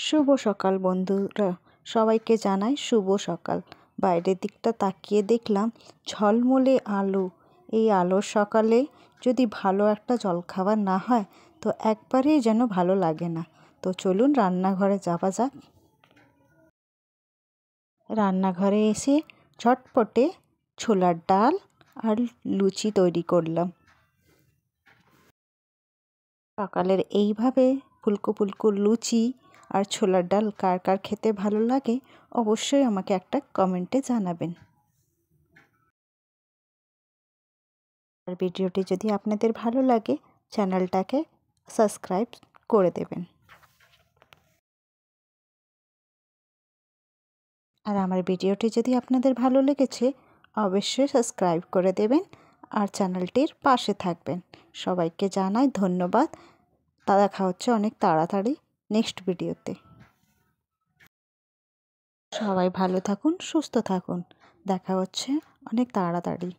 শুভ সকাল বন্ধুরা, সবাইকে জানাই শুভ সকাল। বাইরের দিকটা তাকিয়ে দেখলাম ঝলমলে আলো। এই আলোর সকালে যদি ভালো একটা জলখাবার না হয় তো একবারেই যেন ভালো লাগে না। তো চলুন রান্নাঘরে যাওয়া যাক। রান্নাঘরে এসে ঝটপটে ছোলার ডাল আর লুচি তৈরি করলাম। সকালের এইভাবে ফুলকো ফুলকো লুচি আর ছোলার ডাল কার কার খেতে ভালো লাগে অবশ্যই আমাকে একটা কমেন্টে জানাবেন। আর ভিডিওটি যদি আপনাদের ভালো লাগে চ্যানেলটাকে সাবস্ক্রাইব করে দেবেন। আর আমার ভিডিওটি যদি আপনাদের ভালো লেগেছে অবশ্যই সাবস্ক্রাইব করে দেবেন আর চ্যানেলটির পাশে থাকবেন। সবাইকে জানাই ধন্যবাদ। দেখা হচ্ছে অনেক তাড়াতাড়ি নেক্সট ভিডিওতে। সবাই ভালো থাকুন, সুস্থ থাকুন। দেখা হচ্ছে অনেক তাড়াতাড়ি।